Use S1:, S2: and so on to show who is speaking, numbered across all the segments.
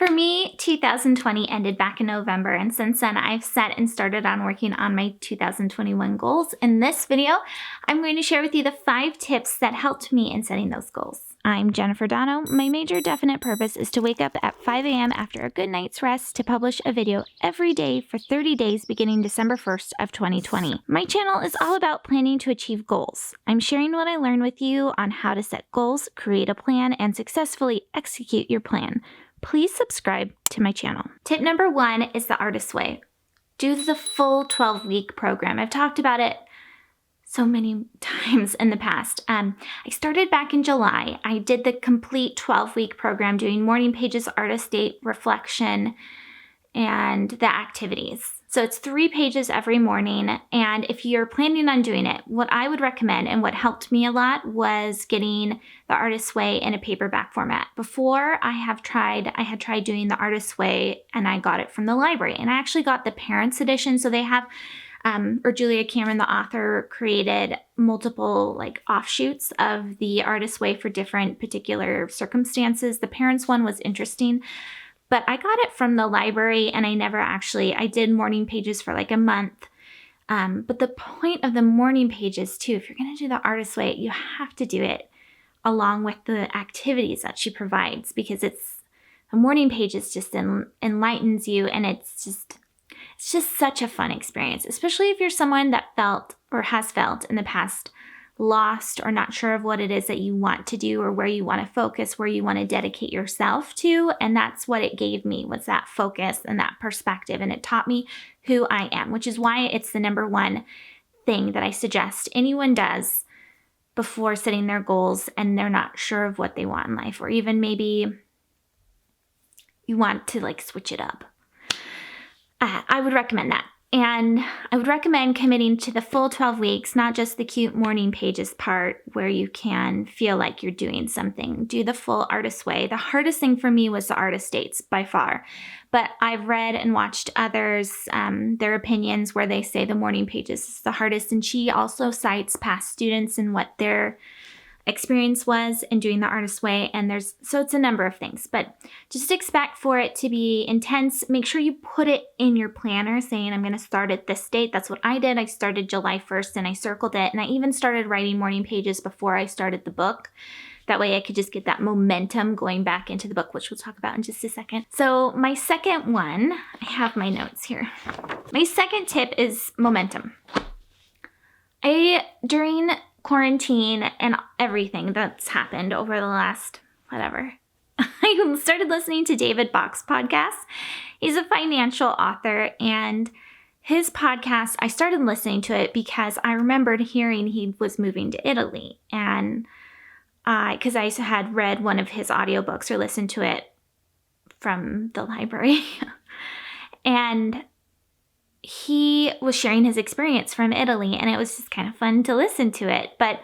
S1: For me, 2020 ended back in November, and since then I've set and started on working on my 2021 goals. In this video, I'm going to share with you the 5 tips that helped me in setting those goals. I'm Jennifer Donogh. My major definite purpose is to wake up at 5 a.m. after a good night's rest to publish a video every day for 30 days beginning December 1st of 2020. My channel is all about planning to achieve goals. I'm sharing what I learned with you on how to set goals, create a plan, and successfully execute your plan. Please subscribe to my channel. Tip number 1 is the artist's way. Do the full 12-week program. I've talked about it so many times in the past. I started back in July. I did the complete 12-week program doing morning pages, artist date, reflection, and the activities. So it's 3 pages every morning. And if you're planning on doing it, what I would recommend and what helped me a lot was getting the Artist's Way in a paperback format. Before I had tried doing the Artist's Way and I got it from the library. And I actually got the Parents Edition. So they have, Julia Cameron, the author, created multiple offshoots of the Artist's Way for different particular circumstances. The Parents one was interesting. But I got it from the library and I did morning pages for a month. But the point of the morning pages too, if you're going to do the Artist's Way, you have to do it along with the activities that she provides, because the morning pages just enlightens you, and it's just such a fun experience, especially if you're someone that felt or has felt in the past lost or not sure of what it is that you want to do or where you want to focus, where you want to dedicate yourself to. And that's what it gave me, was that focus and that perspective. And it taught me who I am, which is why it's the number 1 thing that I suggest anyone does before setting their goals and they're not sure of what they want in life, or even maybe you want to switch it up. I would recommend that. And I would recommend committing to the full 12 weeks, not just the cute morning pages part where you can feel like you're doing something. Do the full Artist's Way. The hardest thing for me was the artist dates by far. But I've read and watched others, their opinions where they say the morning pages is the hardest. And she also cites past students and what their experience was in doing the Artist's Way, and so it's a number of things, but just expect for it to be intense. Make sure you put it in your planner saying, I'm going to start at this date. That's what I did. I started July 1st and I circled it, and I even started writing morning pages before I started the book. That way I could just get that momentum going back into the book, which we'll talk about in just a second. So my second one, I have my notes here. My second tip is momentum. During quarantine and everything that's happened over the last I started listening to David Bach's podcast. He's a financial author, and his podcast, I started listening to it because I remembered hearing he was moving to Italy, and because I had read one of his audiobooks or listened to it from the library. And he was sharing his experience from Italy, and it was just kind of fun to listen to it. But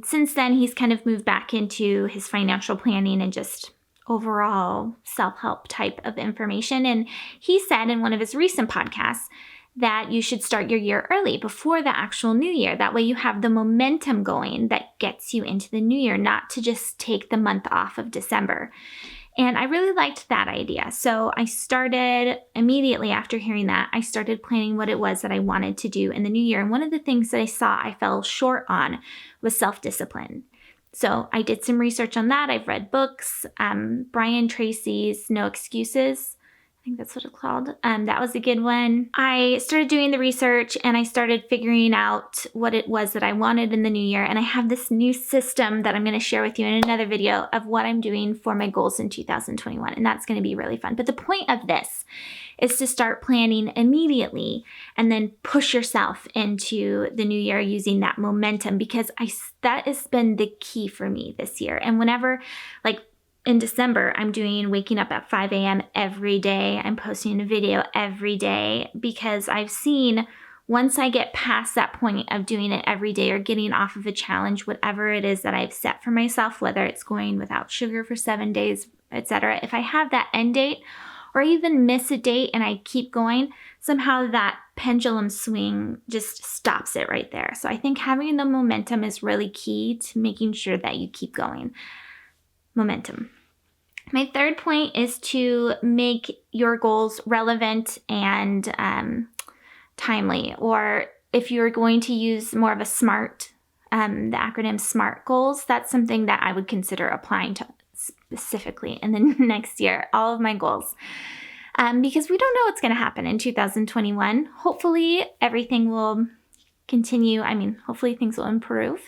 S1: since then, he's kind of moved back into his financial planning and just overall self-help type of information. And he said in one of his recent podcasts that you should start your year early, before the actual new year. That way you have the momentum going that gets you into the new year, not to just take the month off of December. And I really liked that idea. So I started immediately after hearing that, I started planning what it was that I wanted to do in the new year. And one of the things that I saw I fell short on was self-discipline. So I did some research on that. I've read books, Brian Tracy's No Excuses. I think that's what it's called. That was a good one. I started doing the research and I started figuring out what it was that I wanted in the new year. And I have this new system that I'm going to share with you in another video of what I'm doing for my goals in 2021. And that's going to be really fun. But the point of this is to start planning immediately and then push yourself into the new year using that momentum, because that has been the key for me this year. And whenever, in December, I'm doing waking up at 5 a.m. every day. I'm posting a video every day, because I've seen once I get past that point of doing it every day or getting off of a challenge, whatever it is that I've set for myself, whether it's going without sugar for 7 days, etc., if I have that end date or even miss a date and I keep going, somehow that pendulum swing just stops it right there. So I think having the momentum is really key to making sure that you keep going. Momentum. My third point is to make your goals relevant and timely, or if you're going to use more of a SMART, the acronym SMART goals, that's something that I would consider applying to specifically in the next year, all of my goals. Because we don't know what's going to happen in 2021. Hopefully everything will continue. I mean, hopefully things will improve.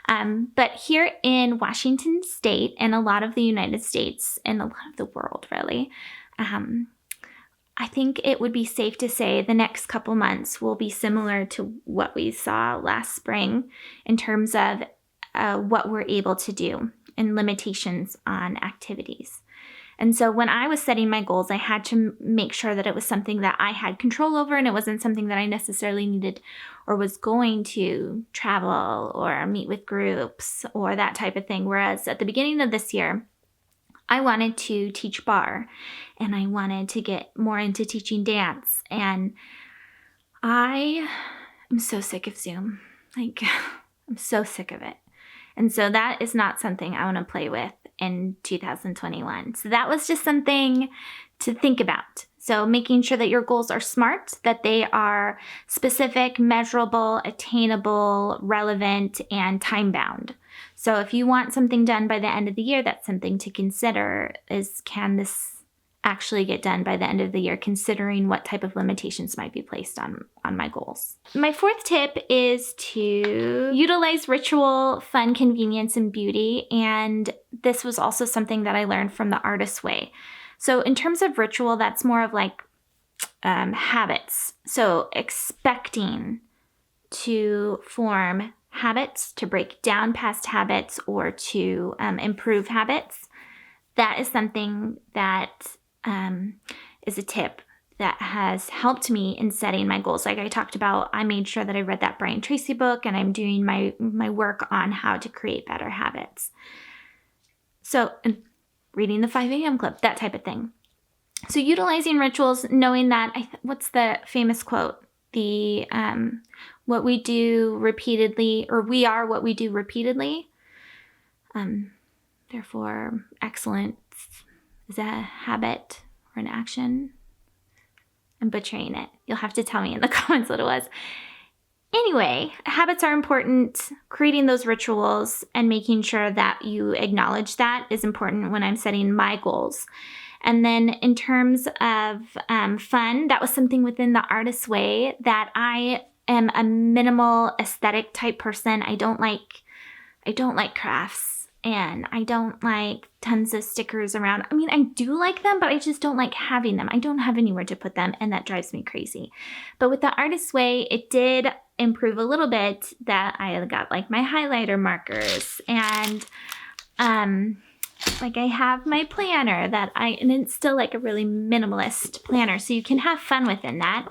S1: But here in Washington State and a lot of the United States and a lot of the world, really, I think it would be safe to say the next couple months will be similar to what we saw last spring in terms of what we're able to do and limitations on activities. And so when I was setting my goals, I had to make sure that it was something that I had control over and it wasn't something that I necessarily needed or was going to travel or meet with groups or that type of thing. Whereas at the beginning of this year, I wanted to teach barre and I wanted to get more into teaching dance. And I am so sick of Zoom. Like, I'm so sick of it. And so that is not something I want to play with in 2021. So that was just something to think about. So making sure that your goals are SMART, that they are specific, measurable, attainable, relevant, and time-bound. So if you want something done by the end of the year, that's something to consider is, can this actually get done by the end of the year, considering what type of limitations might be placed on my goals. My fourth tip is to utilize ritual, fun, convenience, and beauty. And this was also something that I learned from the Artist's Way. So in terms of ritual, that's more of like habits. So expecting to form habits, to break down past habits, or to improve habits. That is something that is a tip that has helped me in setting my goals. Like I talked about, I made sure that I read that Brian Tracy book and I'm doing my work on how to create better habits. So reading the 5 a.m. club, that type of thing. So utilizing rituals, knowing that, what's the famous quote? The what we do repeatedly, or we are what we do repeatedly. Therefore, excellence is a habit or an action. I'm butchering it. You'll have to tell me in the comments what it was. Anyway, habits are important. Creating those rituals and making sure that you acknowledge that is important when I'm setting my goals. And then in terms of fun, that was something within the Artist's Way that I am a minimal aesthetic type person. I don't like crafts and I don't like tons of stickers around. I mean, I do like them, but I just don't like having them. I don't have anywhere to put them and that drives me crazy. But with the Artist's Way, it did improve a little bit that I got like my highlighter markers and like I have my planner and it's still like a really minimalist planner. So you can have fun within that.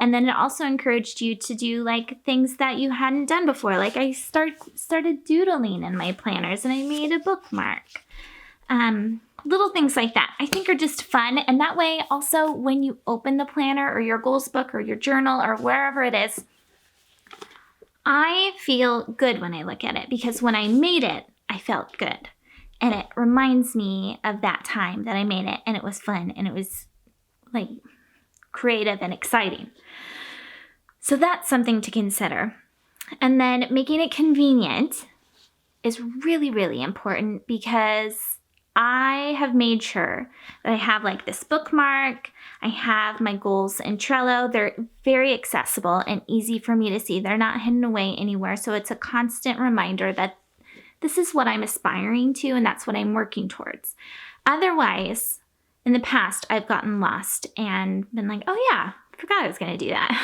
S1: And then it also encouraged you to do like things that you hadn't done before. Like I started doodling in my planners and I made a bookmark. Little things like that I think are just fun. And that way also when you open the planner or your goals book or your journal or wherever it is, I feel good when I look at it because when I made it, I felt good. And it reminds me of that time that I made it and it was fun and it was like creative and exciting. So that's something to consider. And then making it convenient is really, really important because I have made sure that I have like this bookmark. I have my goals in Trello. They're very accessible and easy for me to see. They're not hidden away anywhere. So it's a constant reminder that this is what I'm aspiring to and that's what I'm working towards. Otherwise, in the past, I've gotten lost and been like, oh yeah, I forgot I was going to do that.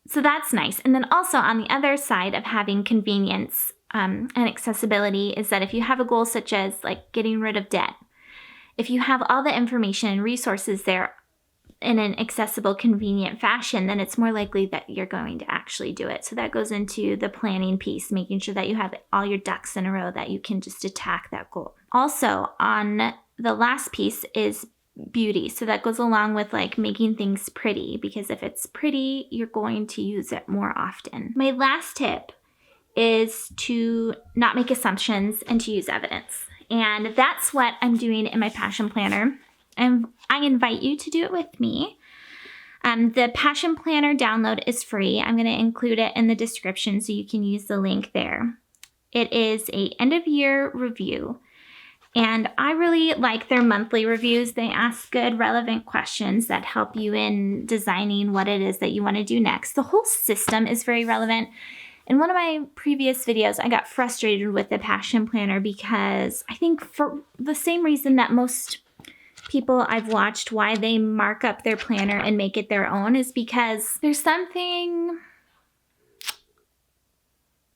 S1: So that's nice. And then also on the other side of having convenience and accessibility is that if you have a goal such as like getting rid of debt, if you have all the information and resources there in an accessible, convenient fashion, then it's more likely that you're going to actually do it. So that goes into the planning piece, making sure that you have all your ducks in a row that you can just attack that goal. Also, on the last piece is beauty. So that goes along with like making things pretty, because if it's pretty, you're going to use it more often. My last tip is to not make assumptions and to use evidence. And that's what I'm doing in my Passion Planner. And I invite you to do it with me. The Passion Planner download is free. I'm going to include it in the description so you can use the link there. It is a end of year review. And I really like their monthly reviews. They ask good, relevant questions that help you in designing what it is that you want to do next. The whole system is very relevant. In one of my previous videos, I got frustrated with the Passion Planner because I think for the same reason that most people I've watched why they mark up their planner and make it their own is because there's something,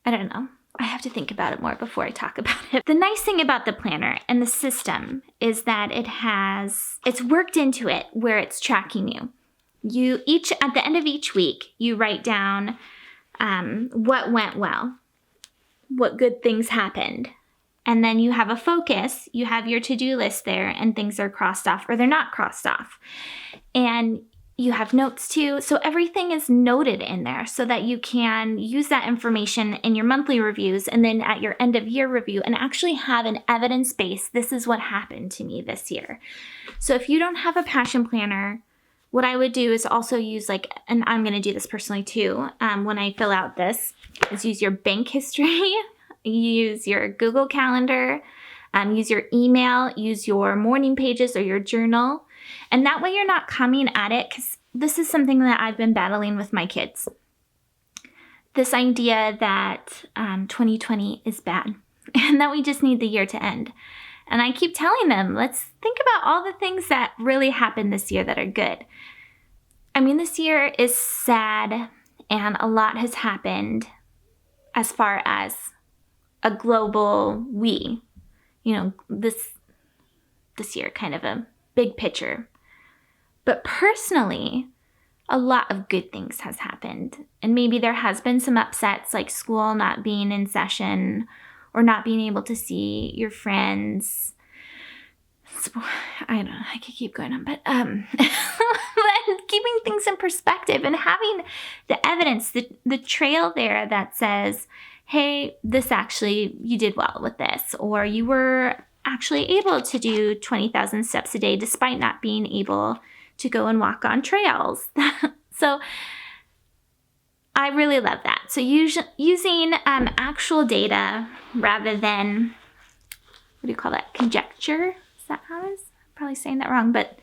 S1: I don't know. I have to think about it more before I talk about it. The nice thing about the planner and the system is that it's worked into it where it's tracking you. At the end of each week, you write down what went well, what good things happened. And then you have a focus, you have your to-do list there and things are crossed off or they're not crossed off. And you have notes too. So everything is noted in there so that you can use that information in your monthly reviews and then at your end of year review and actually have an evidence base. This is what happened to me this year. So if you don't have a Passion Planner, what I would do is also use and I'm going to do this personally too, when I fill out this, is use your bank history, use your Google Calendar, use your email, use your morning pages or your journal. And that way you're not coming at it, because this is something that I've been battling with my kids. This idea that 2020 is bad and that we just need the year to end. And I keep telling them, let's think about all the things that really happened this year that are good. I mean, this year is sad and a lot has happened as far as a global this year, kind of a big picture. But personally, a lot of good things has happened. And maybe there has been some upsets like school not being in session or not being able to see your friends. I don't know, I could keep going on, but but keeping things in perspective and having the evidence, the trail there that says, hey, you did well with this, or you were actually able to do 20,000 steps a day despite not being able to go and walk on trails. So I really love that. So using actual data rather than, what do you call that, conjecture? Is that how it is? I'm probably saying that wrong, but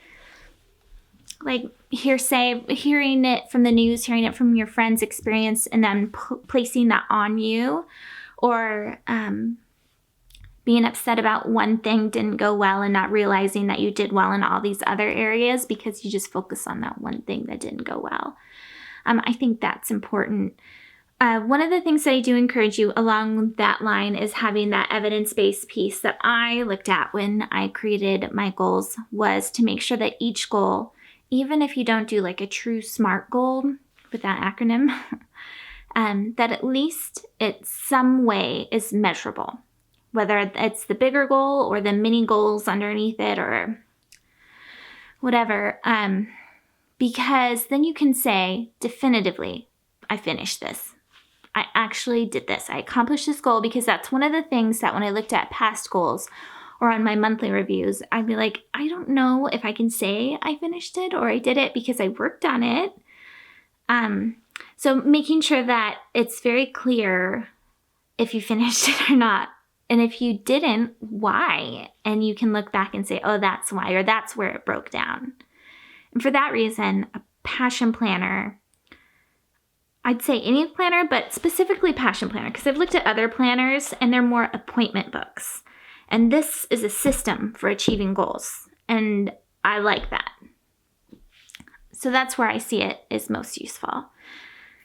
S1: like hearsay, hearing it from the news, hearing it from your friend's experience, and then placing that on you, or being upset about one thing didn't go well and not realizing that you did well in all these other areas because you just focus on that one thing that didn't go well. I think that's important. One of the things that I do encourage you along that line is having that evidence-based piece that I looked at when I created my goals, was to make sure that each goal, even if you don't do like a true SMART goal with that acronym, that at least it some way is measurable. Whether it's the bigger goal or the mini goals underneath it or whatever, because then you can say definitively, I finished this. I actually did this. I accomplished this goal, because that's one of the things that when I looked at past goals or on my monthly reviews, I'd be like, I don't know if I can say I finished it or I did it because I worked on it. So making sure that it's very clear if you finished it or not. And if you didn't, why? And you can look back and say, oh, that's why, or that's where it broke down. And for that reason, a Passion Planner, I'd say any planner, but specifically Passion Planner, because I've looked at other planners and they're more appointment books. And this is a system for achieving goals. And I like that. So that's where I see it is most useful.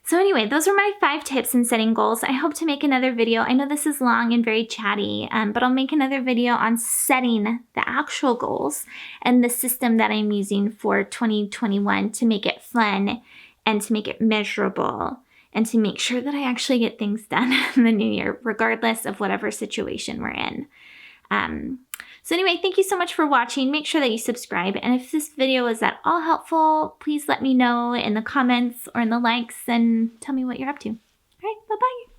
S1: So anyway, those are my 5 tips in setting goals. I hope to make another video. I know this is long and very chatty, but I'll make another video on setting the actual goals and the system that I'm using for 2021 to make it fun and to make it measurable and to make sure that I actually get things done in the new year, regardless of whatever situation we're in. So anyway, thank you so much for watching. Make sure that you subscribe. And if this video is at all helpful, please let me know in the comments or in the likes and tell me what you're up to. All right, bye-bye.